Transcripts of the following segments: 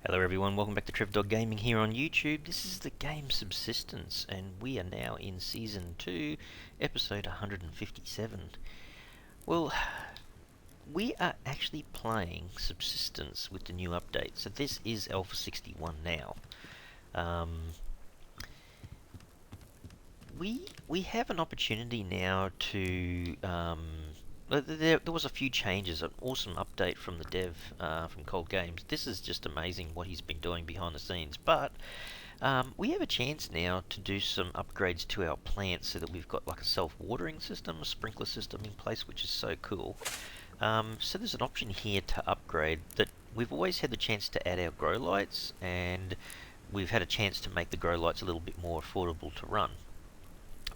Hello everyone, welcome back to Trev Dog Gaming here on YouTube. This is the game Subsistence, and we are now in Season 2, Episode 157. Well, we are actually playing Subsistence with the new update, so this is Alpha 61 now. We have an opportunity now to... There was a few changes, an awesome update from the dev from Cold Games. This is just amazing what he's been doing behind the scenes. But we have a chance now to do some upgrades to our plants so that we've got like a self-watering system, a sprinkler system in place, which is so cool. So there's an option here to upgrade that we've always had the chance to add our grow lights, and we've had a chance to make the grow lights a little bit more affordable to run.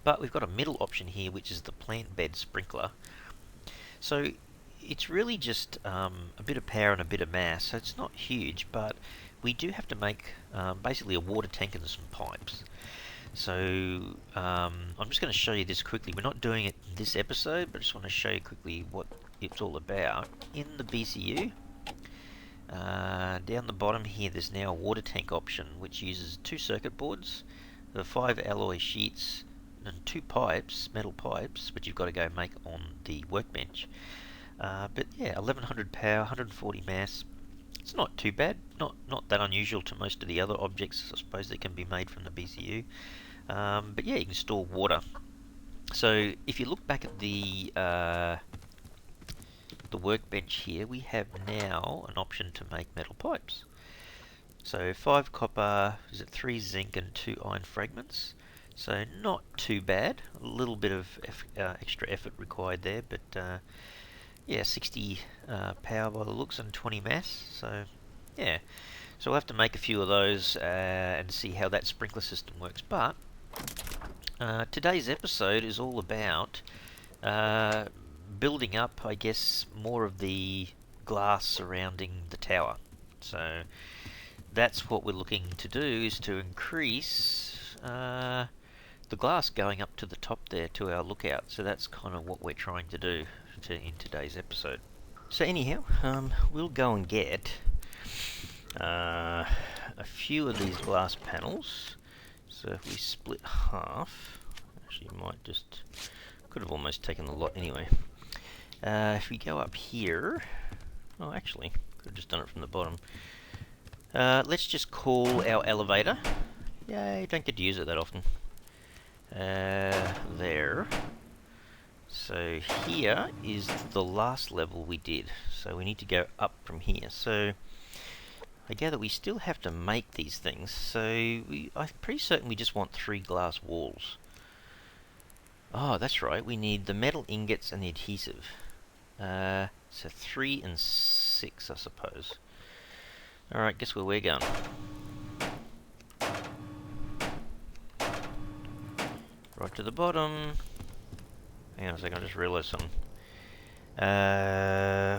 But we've got a middle option here, which is the plant bed sprinkler. So it's really just a bit of power and a bit of mass, so it's not huge, but we do have to make basically a water tank and some pipes. So I'm just going to show you this quickly. We're not doing it in this episode, but I just want to show you quickly what it's all about. In the BCU, down the bottom here, there's now a water tank option, which uses 2 circuit boards, 5 alloy sheets, and 2 pipes, metal pipes, which you've got to go make on the workbench. But yeah, 1100 power, 140 mass. It's not too bad, not that unusual to most of the other objects, I suppose, that can be made from the BCU. But yeah, you can store water. So if you look back at the workbench here, we have now an option to make metal pipes. So 5 copper, 3 zinc and 2 iron fragments. So not too bad, a little bit of extra effort required there, but yeah, 60 power by the looks and 20 mass, so yeah. So we'll have to make a few of those and see how that sprinkler system works. But today's episode is all about building up, I guess, more of the glass surrounding the tower. So that's what we're looking to do, is to increase the glass going up to the top there to our lookout. So that's kind of what we're trying to do in today's episode. So anyhow, we'll go and get a few of these glass panels. So if we split half, actually might just, could have almost taken the lot anyway. If we go up here, oh actually, could have just done it from the bottom. Let's just call our elevator. Yay, don't get to use it that often. There. So here is the last level we did. So we need to go up from here. So I gather we still have to make these things. So I'm pretty certain we just want 3 glass walls. Oh, that's right. We need the metal ingots and the adhesive. So 3 and 6, I suppose. Alright, guess where we're going. Right to the bottom. Hang on a second, I just realised something.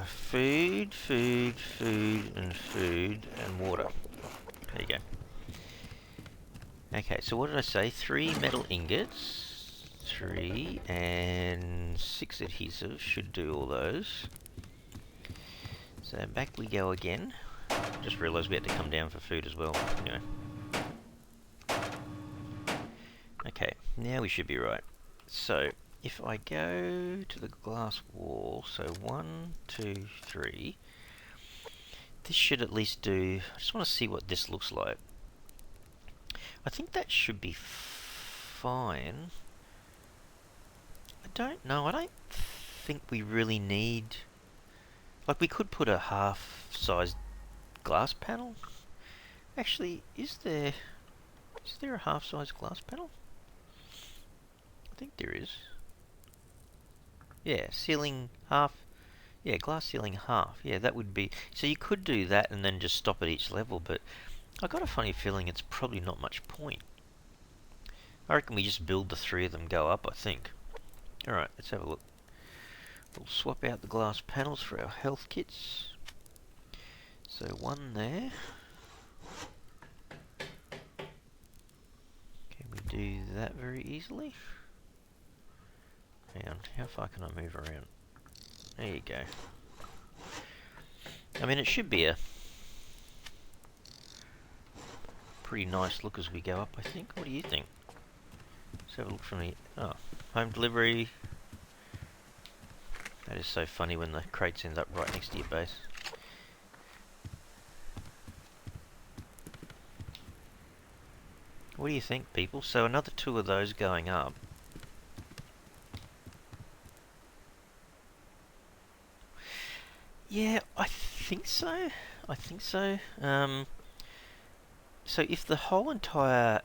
Food, and water. There you go. Okay, so what did I say? 3 metal ingots, 3 and 6 adhesive should do all those. So back we go again. Just realised we had to come down for food as well. Anyway. Okay, now we should be right. So if I go to the glass wall, so 1, 2, 3, this should at least do. I just want to see what this looks like. I think that should be fine. I don't know, I don't think we really need, like, we could put a half-sized glass panel. Actually, is there a half-sized glass panel? I think there is. Yeah, ceiling half. Yeah, glass ceiling half. Yeah, that would be. So you could do that and then just stop at each level, but I got a funny feeling it's probably not much point. I reckon we just build the 3 of them go up, I think. Alright, let's have a look. We'll swap out the glass panels for our health kits. So 1 there. Can we do that very easily? Hang on, how far can I move around? There you go. I mean, it should be a pretty nice look as we go up, I think. What do you think? Let's have a look from the... Oh, home delivery. That is so funny when the crates end up right next to your base. What do you think, people? So another 2 of those going up. Yeah, I think so. I think so. So if the whole entire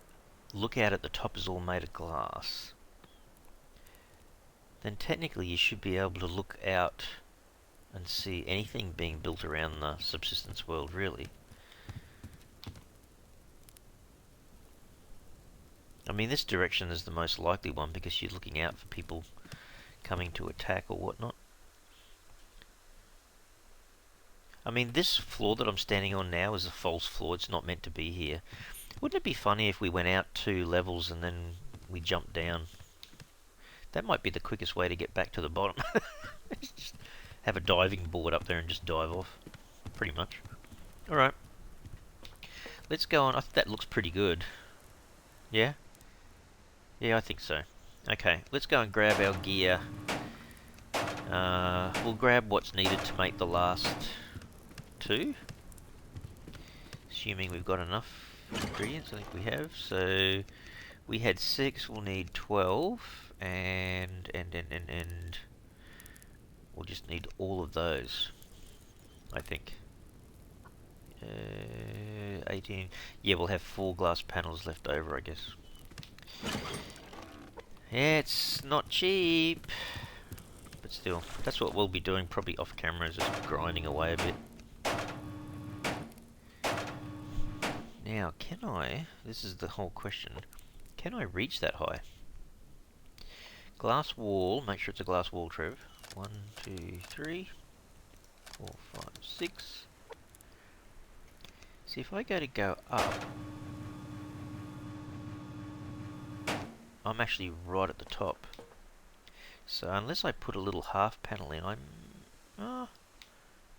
lookout at the top is all made of glass, then technically you should be able to look out and see anything being built around the subsistence world, really. I mean, this direction is the most likely one because you're looking out for people coming to attack or whatnot. I mean, this floor that I'm standing on now is a false floor. It's not meant to be here. Wouldn't it be funny if we went out 2 levels and then we jumped down? That might be the quickest way to get back to the bottom. Just have a diving board up there and just dive off. Pretty much. Alright. Let's go on. I think that looks pretty good. Yeah? Yeah, I think so. Okay, let's go and grab our gear. We'll grab what's needed to make the last 2. Assuming we've got enough ingredients, I think we have. So we had 6, we'll need 12, and we'll just need all of those, I think. 18. Yeah, we'll have 4 glass panels left over, I guess. Yeah, it's not cheap, but still, that's what we'll be doing probably off camera, is just grinding away a bit. Now, can I, this is the whole question, can I reach that high? Glass wall, make sure it's a glass wall, Trev. 1, 2, 3, 4, 5, 6. See, if I go up, I'm actually right at the top. So unless I put a little half panel in, I'm...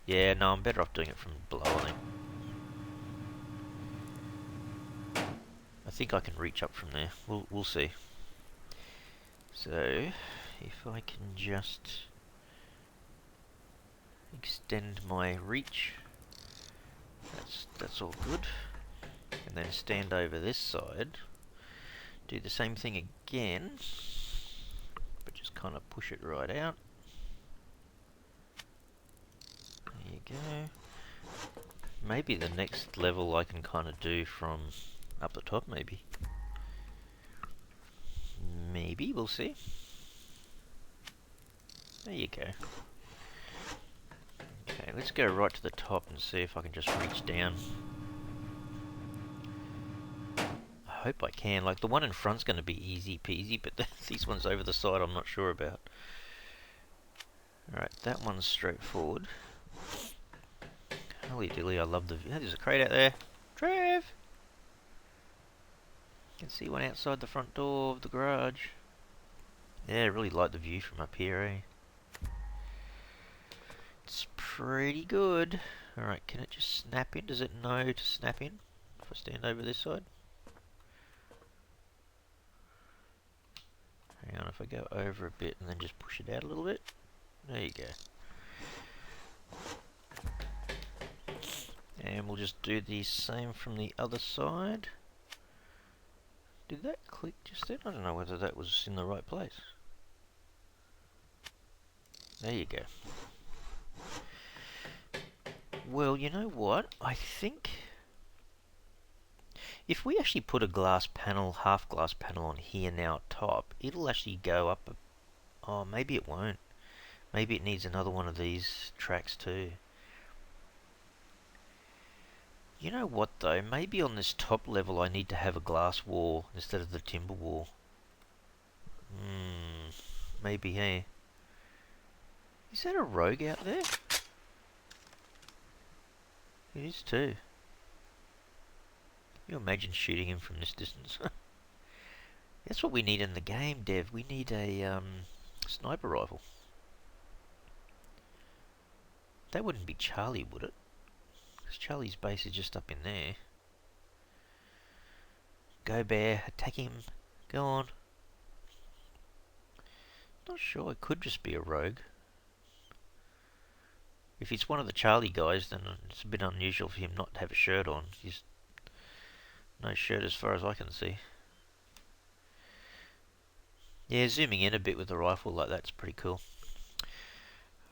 yeah, no, I'm better off doing it from below, I think. I think I can reach up from there. We'll see. So, if I can just extend my reach, that's all good. And then stand over this side. Do the same thing again, but just kind of push it right out. There you go. Maybe the next level I can kind of do from up the top, maybe. Maybe, we'll see. There you go. Okay, let's go right to the top and see if I can just reach down. I hope I can. Like, the one in front's going to be easy peasy, but these ones over the side I'm not sure about. Alright, that one's straightforward. Holy dilly, I love the view. There's a crate out there. Trev! You can see one outside the front door of the garage. Yeah, I really like the view from up here, eh? It's pretty good. Alright, can it just snap in? Does it know to snap in if I stand over this side? Hang on, if I go over a bit and then just push it out a little bit. There you go. And we'll just do the same from the other side. Did that click just then? I don't know whether that was in the right place. There you go. Well, you know what? I think if we actually put a glass panel, half glass panel on here now top, it'll actually go up. Oh, maybe it won't. Maybe it needs another one of these tracks too. You know what though? Maybe on this top level I need to have a glass wall instead of the timber wall. Maybe, hey. Is that a rogue out there? It is too. Can you imagine shooting him from this distance? That's what we need in the game, Dev. We need a sniper rifle. That wouldn't be Charlie, would it? Because Charlie's base is just up in there. Go bear, attack him. Go on. Not sure, it could just be a rogue. If he's one of the Charlie guys, then it's a bit unusual for him not to have a shirt on. He's no shirt as far as I can see. Yeah, zooming in a bit with the rifle like that's pretty cool.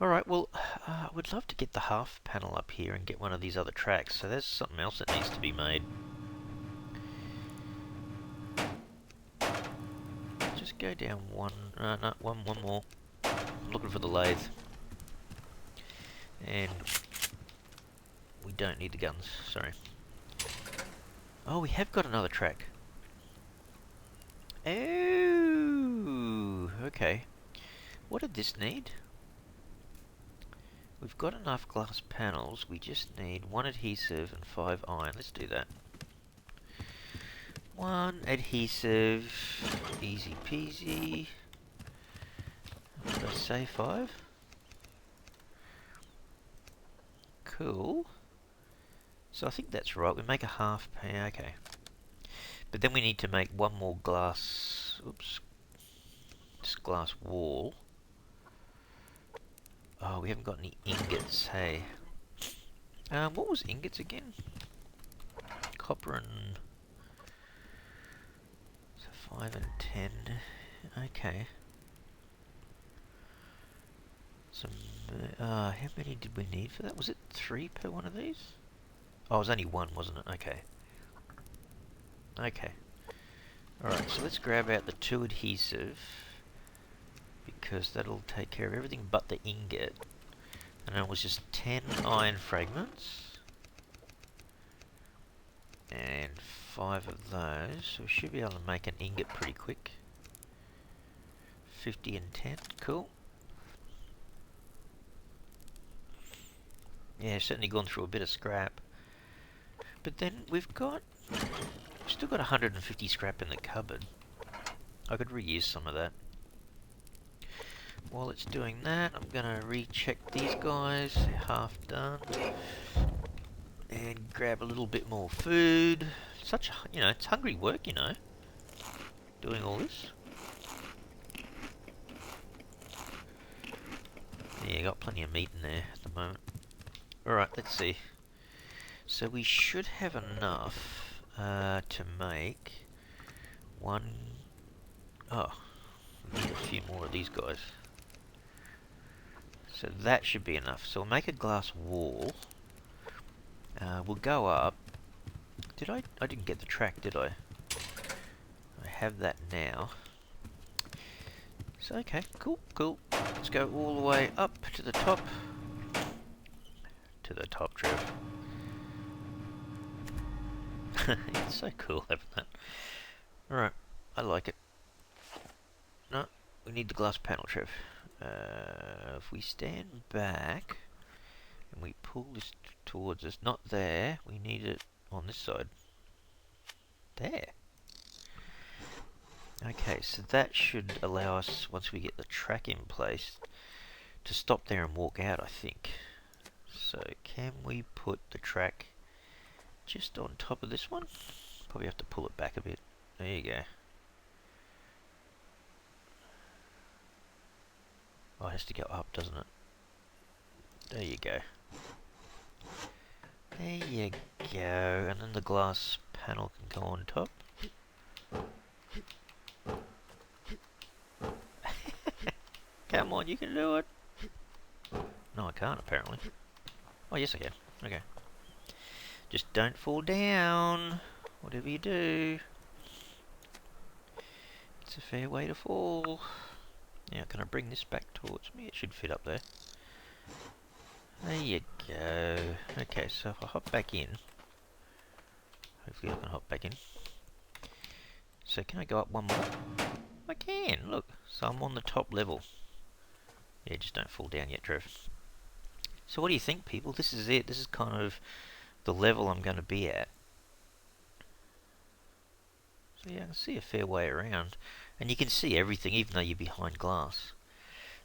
Alright, well, I would love to get the half panel up here and get one of these other tracks. So there's something else that needs to be made. Just go down one, no, one more. I'm looking for the lathe. And we don't need the guns, sorry. Oh, we have got another track. Oh, okay. What did this need? We've got enough glass panels, we just need 1 adhesive and 5 iron. Let's do that. 1 adhesive, easy peasy. What did I say, 5? Cool. So I think that's right, we make a half pan, okay. But then we need to make 1 more glass, oops, this glass wall. Oh, we haven't got any ingots, hey. What was ingots again? Copper and... so 5 and 10. Okay. Some... how many did we need for that? Was it 3 per one of these? Oh, it was only 1, wasn't it? Okay. Okay. Alright, so let's grab out the 2 adhesive, because that'll take care of everything but the ingot. And it was just 10 iron fragments. And 5 of those. So we should be able to make an ingot pretty quick. 50 and 10. Cool. Yeah, certainly gone through a bit of scrap. But then we've still got 150 scrap in the cupboard. I could reuse some of that. While it's doing that, I'm gonna recheck these guys, half done, and grab a little bit more food. Such, it's hungry work, doing all this. Yeah, got plenty of meat in there at the moment. Alright, let's see. So we should have enough to make 1... oh, we need a few more of these guys. So that should be enough. So we'll make a glass wall. We'll go up. I didn't get the track, did I? I have that now. So okay, cool. Let's go all the way up to the top. To the top, Trev. It's so cool having that. Alright, I like it. No, we need the glass panel, Trev. If we stand back and we pull this towards us, not there, we need it on this side. There. Okay, so that should allow us, once we get the track in place, to stop there and walk out, I think. So, can we put the track just on top of this one? Probably have to pull it back a bit. There you go. Oh, it has to go up, doesn't it? There you go. There you go. And then the glass panel can go on top. Come on, you can do it. No, I can't, apparently. Oh, yes I can. Okay. Just don't fall down. Whatever you do. It's a fair way to fall. Now, can I bring this back towards me? It should fit up there. There you go. Okay, so if I hop back in, hopefully I can hop back in. So can I go up 1 more? I can, look. So I'm on the top level. Yeah, just don't fall down yet, Trev. So what do you think, people? This is it. This is kind of the level I'm going to be at. So yeah, I can see a fair way around. And you can see everything, even though you're behind glass.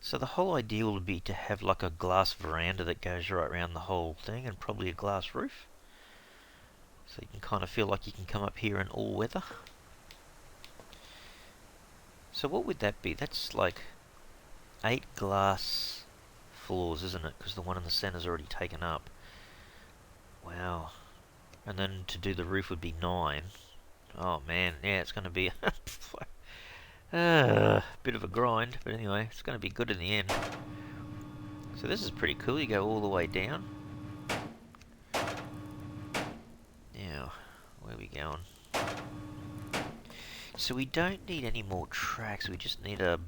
So the whole idea will be to have like a glass veranda that goes right around the whole thing, and probably a glass roof. So you can kind of feel like you can come up here in all weather. So what would that be? That's like 8 glass floors, isn't it? Because the one in the center's already taken up. Wow. And then to do the roof would be 9. Oh man, yeah, it's going to be a bit of a grind, but anyway, it's going to be good in the end. So this is pretty cool. You go all the way down. Now, where are we going? So we don't need any more tracks. We just need a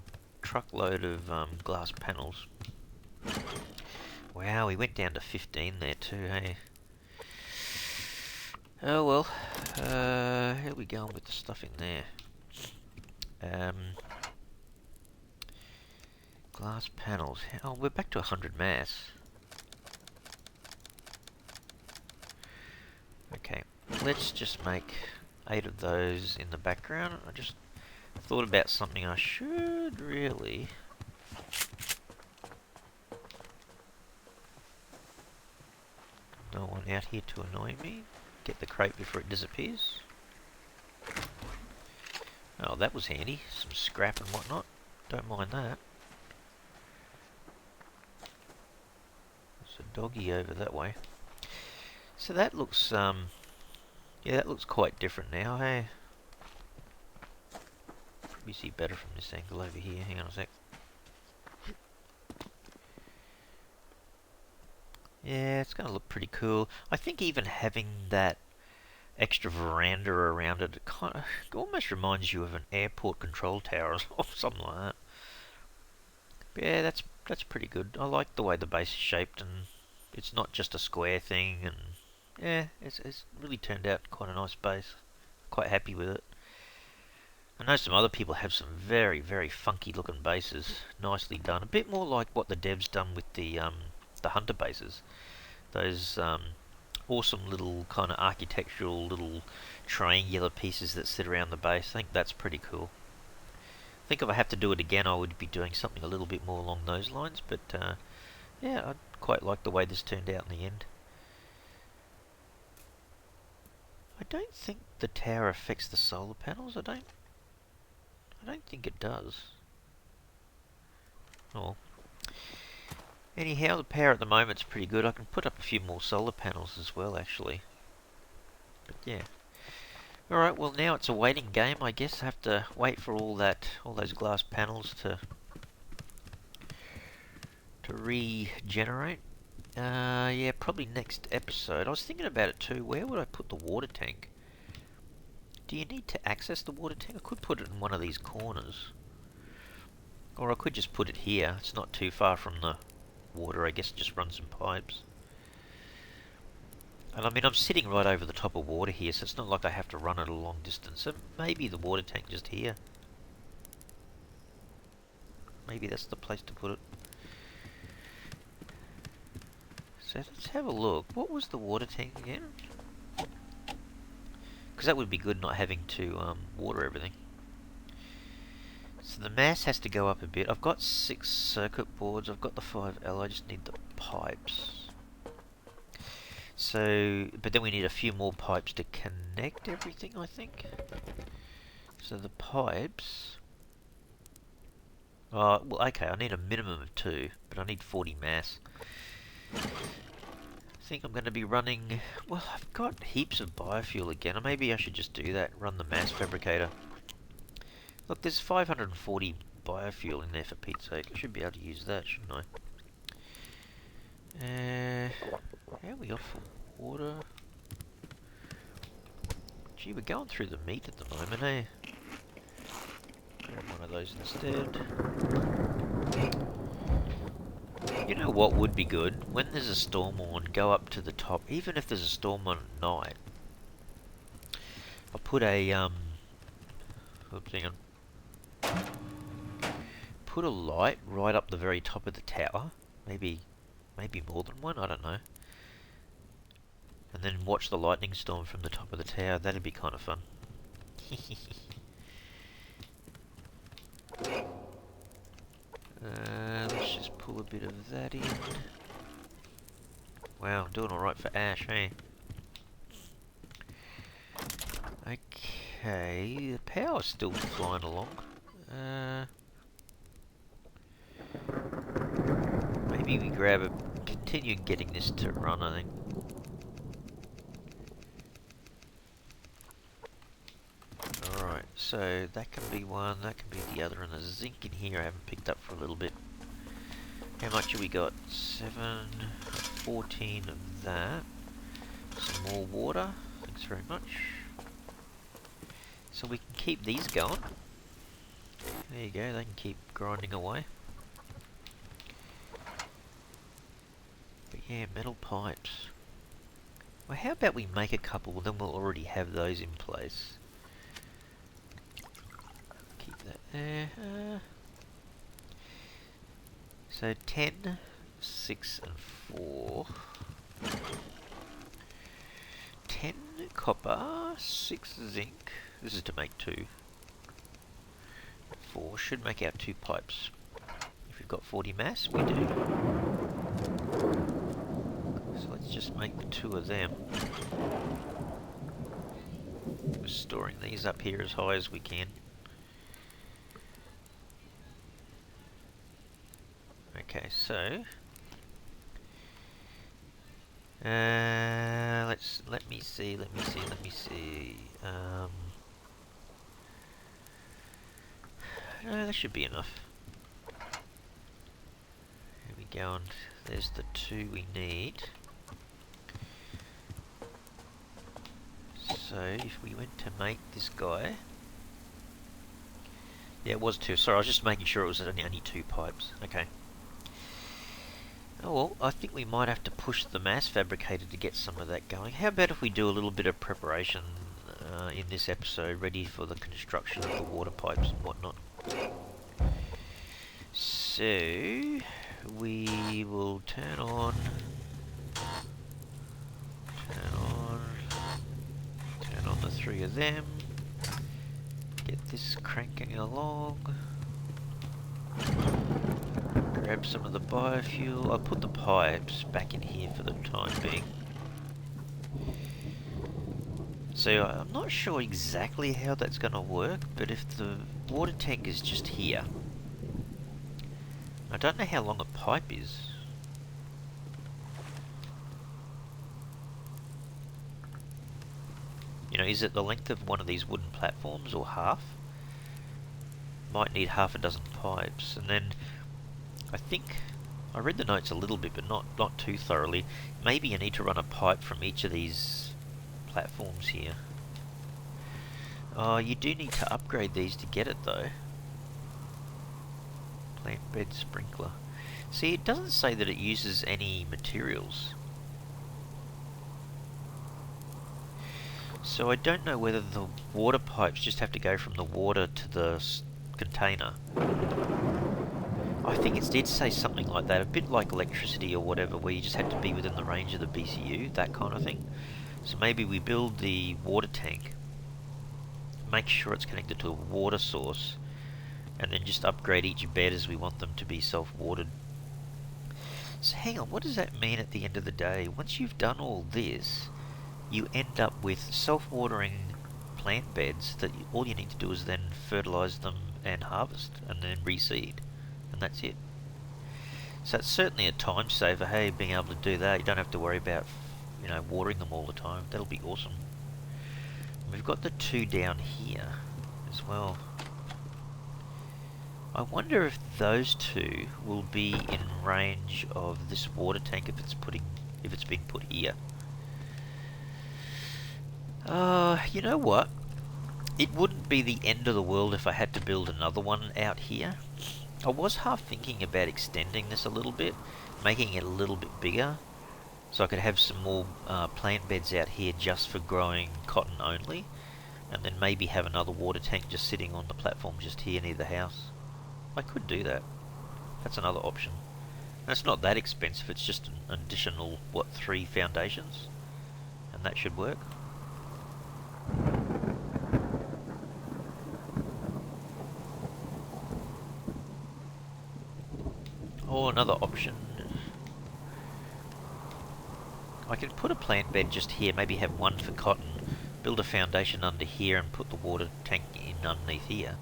truckload of glass panels. Wow, we went down to 15 there too, hey? Oh well, how are we going with the stuff in there? Glass panels. Oh, we're back to 100 mass. Okay, let's just make 8 of those in the background. I just thought about something I should really... No one out here to annoy me. Get the crate before it disappears. Oh, that was handy. Some scrap and whatnot. Don't mind that. There's a doggy over that way. So that looks, yeah, that looks quite different now, hey? Probably see better from this angle over here. Hang on a sec. Yeah, it's going to look pretty cool. I think even having that extra veranda around it, it almost reminds you of an airport control tower or something like that. But yeah, that's pretty good. I like the way the base is shaped, and it's not just a square thing, and yeah, it's really turned out quite a nice base. Quite happy with it. I know some other people have some very, very funky looking bases. Nicely done. A bit more like what the devs done with the Hunter bases. Those awesome little kind of architectural little triangular pieces that sit around the base. I think that's pretty cool. I think if I have to do it again, I would be doing something a little bit more along those lines. But yeah, I quite like the way this turned out in the end. I don't think the tower affects the solar panels. I don't think it does. Oh. Anyhow, the power at the moment's pretty good. I can put up a few more solar panels as well, actually. But yeah. Alright, well now it's a waiting game, I guess. I have to wait for all those glass panels to regenerate. Yeah, probably next episode. I was thinking about it too. Where would I put the water tank? Do you need to access the water tank? I could put it in one of these corners. Or I could just put it here. It's not too far from the water. I guess just run some pipes. And I mean, I'm sitting right over the top of water here, so it's not like I have to run it a long distance. So maybe the water tank just here. Maybe that's the place to put it. So let's have a look. What was the water tank again? Because that would be good, not having to water everything. So the mass has to go up a bit. I've got 6 circuit boards. I've got the 5L. I just need the pipes. So, but then we need a few more pipes to connect everything, I think. So the pipes... well, okay, I need a minimum of 2, but I need 40 mass. I think I'm going to be running... Well, I've got heaps of biofuel again. Or maybe I should just do that, run the mass fabricator. Look, there's 540 biofuel in there for Pete's sake. I should be able to use that, shouldn't I? How are we off for water? Gee, we're going through the meat at the moment, eh? Grab one of those instead. You know what would be good? When there's a storm on, go up to the top. Even if there's a storm on at night, I'll put a oops, hang on. Put a light right up the very top of the tower. Maybe more than one. I don't know. And then watch the lightning storm from the top of the tower. That'd be kind of fun. Let's just pull a bit of that in. Wow, I'm doing alright for ash, hey? Okay, the power's still flying along. Maybe we grab a... continue getting this to run, I think. Alright, so that can be one, that can be the other, and the zinc in here I haven't picked up for a little bit. How much have we got? 14 of that. Some more water, thanks very much. So we can keep these going. There you go, they can keep grinding away. But yeah, metal pipes. Well, how about we make a couple, then we'll already have those in place. Keep that there. So 10, 6 and 4. 10 copper, 6 zinc. This is to make 2. 4 should make out 2 pipes. If we've got 40 mass, we do. So let's just make 2 of them. We're storing these up here as high as we can. Okay, so let me see. No, that should be enough. Here we go, and there's the 2 we need. So if we went to make this guy, yeah, it was 2. Sorry, I was just making sure it was only 2 pipes. Okay. Oh well, I think we might have to push the mass fabricator to get some of that going. How about if we do a little bit of preparation in this episode, ready for the construction of the water pipes and whatnot. So, we will turn on the 3 of them, get this cranking along. Grab some of the biofuel. I'll put the pipes back in here for the time being. So I'm not sure exactly how that's going to work, but if the water tank is just here, I don't know how long a pipe is. You know, is it the length of one of these wooden platforms or half? Might need half a dozen pipes, and then I think I read the notes a little bit, but not too thoroughly. Maybe you need to run a pipe from each of these platforms here. Oh, you do need to upgrade these to get it though. Plant bed sprinkler. See, it doesn't say that it uses any materials. So I don't know whether the water pipes just have to go from the water to the container. I think it did say something like that, a bit like electricity or whatever, where you just had to be within the range of the BCU, that kind of thing. So maybe we build the water tank, make sure it's connected to a water source, and then just upgrade each bed as we want them to be self-watered. So hang on, what does that mean at the end of the day? Once you've done all this, you end up with self-watering plant beds that all you need to do is then fertilise them and harvest, and then reseed, and that's it. So it's certainly a time saver, hey, being able to do that. You don't have to worry about, you know, watering them all the time. That'll be awesome. We've got the 2 down here as well. I wonder if those 2 will be in range of this water tank if it's being put here. You know what? It wouldn't be the end of the world if I had to build another one out here. I was half thinking about extending this a little bit, making it a little bit bigger, so I could have some more plant beds out here just for growing cotton only, and then maybe have another water tank just sitting on the platform just here near the house. I could do that. That's another option. And it's not that expensive, it's just an additional, 3 foundations? And that should work. Or another option, I can put a plant bed just here, maybe have one for cotton, build a foundation under here and put the water tank in underneath here.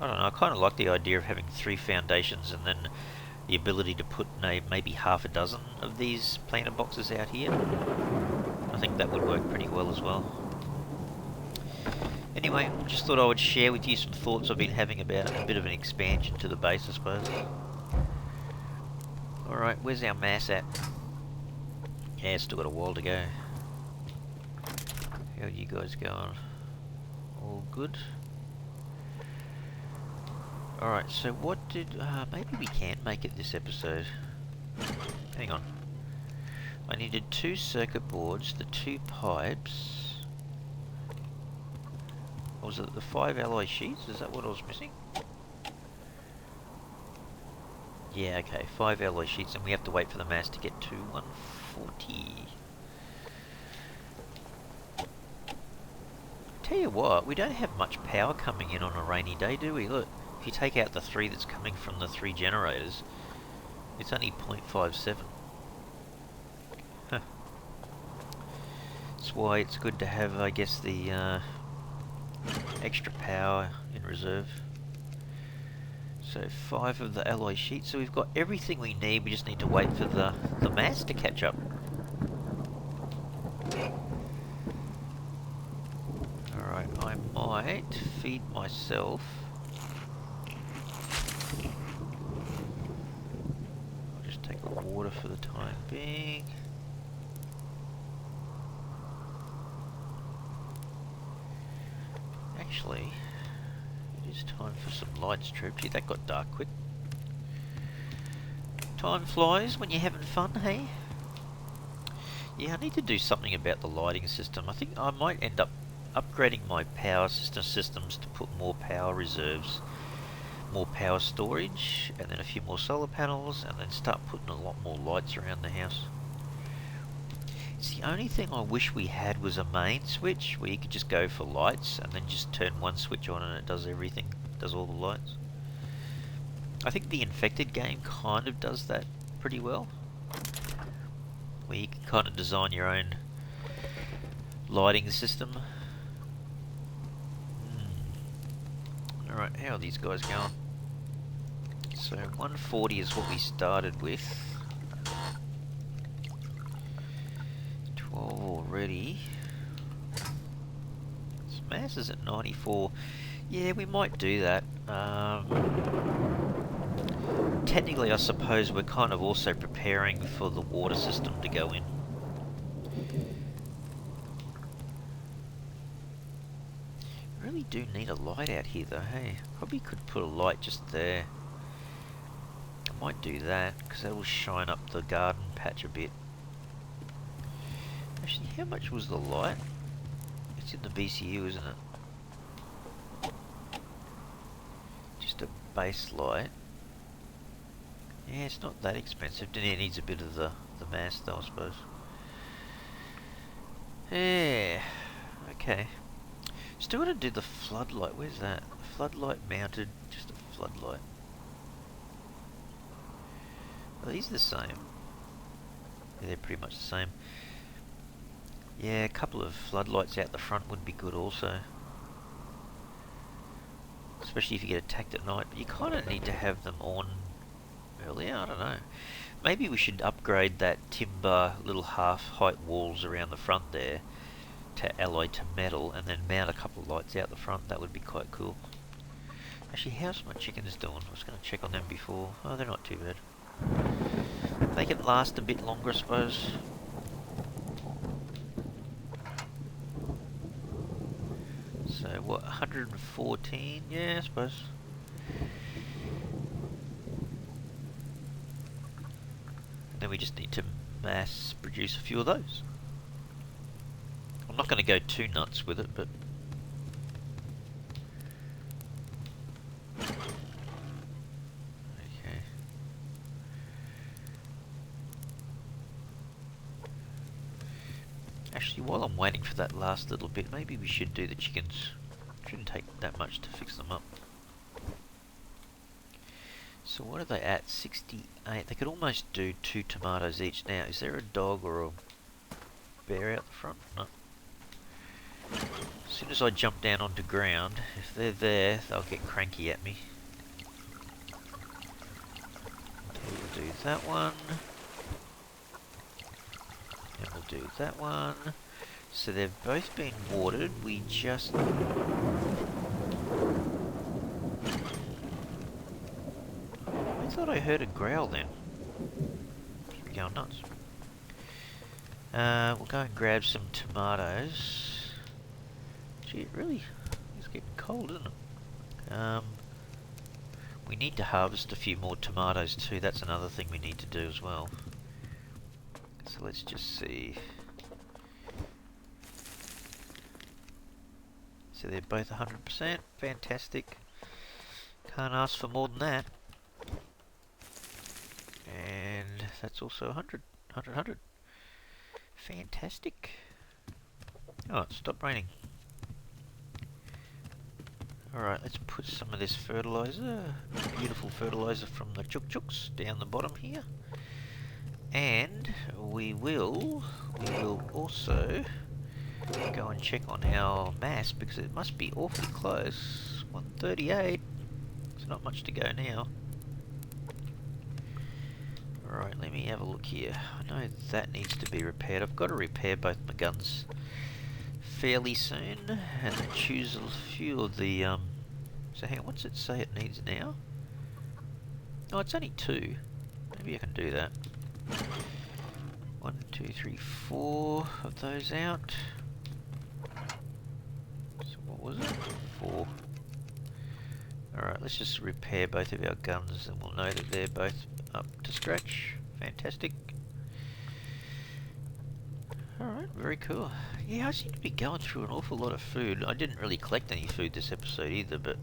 I don't know, I kind of like the idea of having 3 foundations and then the ability to put maybe half a dozen of these planter boxes out here. I think that would work pretty well as well. Anyway, just thought I would share with you some thoughts I've been having about a bit of an expansion to the base, I suppose. Alright, where's our mass at? Yeah, still got a while to go. How are you guys going? All good? Alright, so what did... maybe we can make it this episode. Hang on. I needed 2 circuit boards, the 2 pipes... Or was it the 5 alloy sheets? Is that what I was missing? Yeah, okay, 5 alloy sheets, and we have to wait for the mass to get to 140. Tell you what, we don't have much power coming in on a rainy day, do we? Look, if you take out the 3 that's coming from the 3 generators, it's only 0.57. Huh. That's why it's good to have, I guess, the extra power in reserve. So 5 of the alloy sheets, so we've got everything we need, we just need to wait for the mass to catch up. Alright, I might feed myself. I'll just take the water for the time being. Actually, it is time for some light strips. Gee, that got dark quick. Time flies when you're having fun, hey? Yeah, I need to do something about the lighting system. I think I might end up upgrading my power systems to put more power reserves, more power storage, and then a few more solar panels, and then start putting a lot more lights around the house. It's the only thing I wish we had was a main switch where you could just go for lights and then just turn one switch on and it does everything, does all the lights. I think the Infected game kind of does that pretty well, where you can kind of design your own lighting system. Alright, how are these guys going? So 140 is what we started with. 12 already. This mass is at 94. Yeah, we might do that. Technically, I suppose we're kind of also preparing for the water system to go in. Really do need a light out here though, hey? Probably could put a light just there. I might do that, because that will shine up the garden patch a bit. Actually, how much was the light? It's in the BCU, isn't it? Just a base light. Yeah, it's not that expensive. It needs a bit of the mass though, I suppose. Yeah, okay. Still gotta do the floodlight. Where's that? Floodlight mounted, just a floodlight. Are these the same? Yeah, they're pretty much the same. Yeah, a couple of floodlights out the front would be good also. Especially if you get attacked at night, but you kind of need to have them on earlier, I don't know. Maybe we should upgrade that timber little half-height walls around the front there to alloy to metal and then mount a couple of lights out the front. That would be quite cool. Actually, how's my chickens doing? I was going to check on them before. Oh, they're not too bad. They can last a bit longer, I suppose. So, what, 114? Yeah, I suppose. Then we just need to mass produce a few of those. I'm not going to go too nuts with it, but... Okay. Actually, while I'm waiting for that last little bit, maybe we should do the chickens. Shouldn't take that much to fix them up. So what are they at? 68. They could almost do 2 tomatoes each now. Is there a dog or a bear out the front? No. As soon as I jump down onto ground, if they're there, they'll get cranky at me. Okay, we'll do that one. And we'll do that one. So they've both been watered. We just... I thought I heard a growl then. We're going nuts. We'll go and grab some tomatoes. Gee, it really is getting cold, isn't it? We need to harvest a few more tomatoes too. That's another thing we need to do as well. So let's just see. So they're both 100%. Fantastic. Can't ask for more than that. And that's also 100. 100. Fantastic. Oh, it stopped raining. Alright, let's put some of this fertilizer, beautiful fertilizer from the chuk-chuks, down the bottom here. And we will also go and check on our mass, because it must be awfully close. 138. There's not much to go now. Alright, let me have a look here. I know that needs to be repaired. I've got to repair both my guns fairly soon, and choose a few of the so hang on, what's it say it needs now? Oh, it's only 2. Maybe I can do that. 1, 2, 3, 4 of those out. So what was it? 4. Alright, let's just repair both of our guns and we'll know that they're both up to scratch. Fantastic. Alright, very cool. Yeah, I seem to be going through an awful lot of food. I didn't really collect any food this episode either, but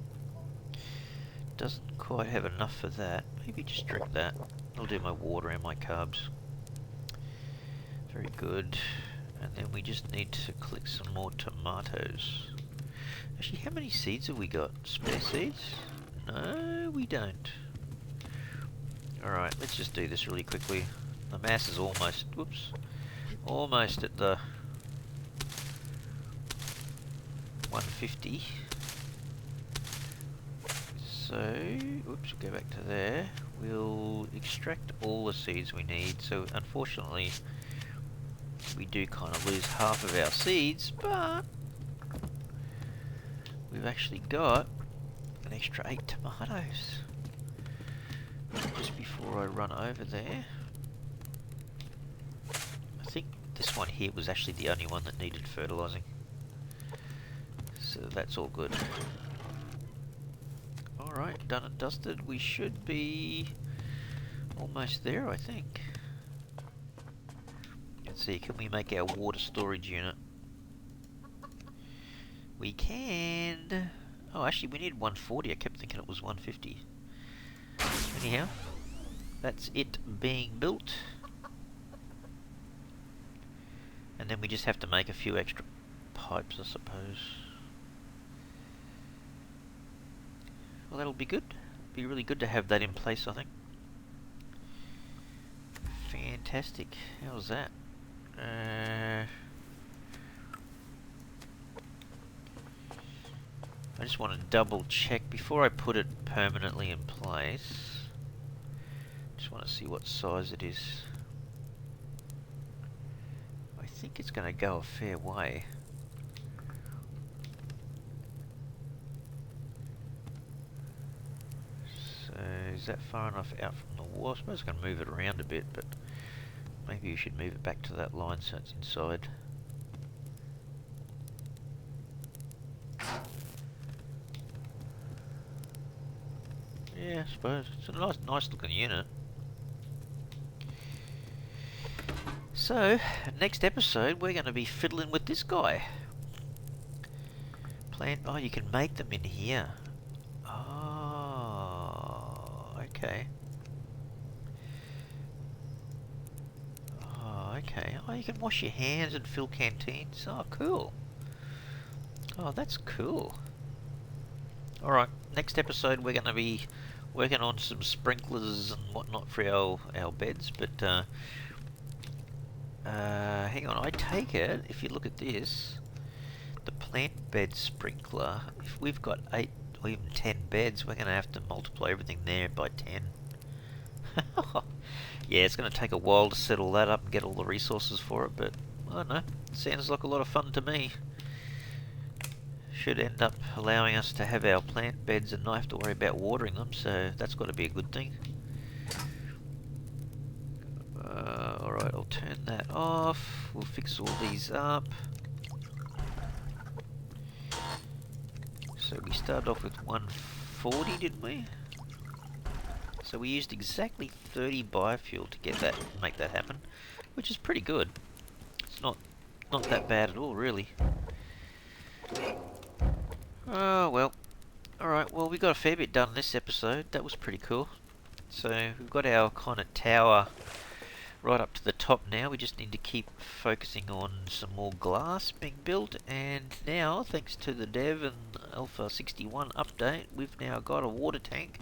doesn't quite have enough for that. Maybe just drink that. I'll do my water and my carbs. Very good. And then we just need to collect some more tomatoes. Actually, how many seeds have we got? Spare seeds? No, we don't. Alright, let's just do this really quickly. The mass is almost, whoops, almost at the 150. So, oops, we'll go back to there. We'll extract all the seeds we need. So, unfortunately, we do kind of lose half of our seeds, but we've actually got an extra 8 tomatoes. Just before I run over there, I think this one here was actually the only one that needed fertilizing. So that's all good. Alright, done and dusted. We should be almost there, I think. Let's see, can we make our water storage unit? We can. Oh, actually we need 140. I kept thinking it was 150. Anyhow, that's it being built. And then we just have to make a few extra pipes, I suppose. Well, that'll be good. Be really good to have that in place, I think. Fantastic. How's that? I just want to double check before I put it permanently in place. Just want to see what size it is. I think it's going to go a fair way. So is that far enough out from the wall? I suppose I can move it around a bit, but maybe you should move it back to that line so it's inside. Yeah, I suppose. It's a nice looking unit. So, next episode we're going to be fiddling with this guy. Oh, you can make them in here. Oh, okay. Oh, okay. Oh, you can wash your hands and fill canteens. Oh, cool. Oh, that's cool. Alright, next episode we're going to be working on some sprinklers and whatnot for our beds, but hang on, I take it, if you look at this, the plant plant bed sprinkler. If we've got 8 or even 10 beds, we're going to have to multiply everything there by 10. Yeah, it's going to take a while to settle that up and get all the resources for it, but I don't know. Sounds like a lot of fun to me. Should end up allowing us to have our plant beds and not have to worry about watering them, so that's got to be a good thing. Alright, I'll turn that off. We'll fix all these up. So we started off with 140, didn't we? So we used exactly 30 biofuel to get that, make that happen, which is pretty good. It's not that bad at all, really. Oh well. Alright, well we got a fair bit done this episode. That was pretty cool. So we've got our kind of tower right up to the top now. We just need to keep focusing on some more glass being built, and now thanks to the dev and Alpha 61 update, we've now got a water tank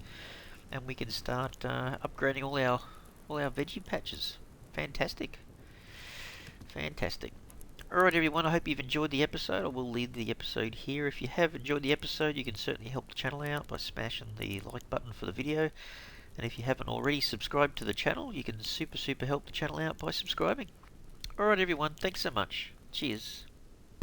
and we can start upgrading all our veggie patches. Fantastic. Fantastic. Alright everyone, I hope you've enjoyed the episode. I will leave the episode here. If you have enjoyed the episode, you can certainly help the channel out by smashing the like button for the video. And if you haven't already subscribed to the channel, you can super help the channel out by subscribing. Alright everyone, thanks so much. Cheers.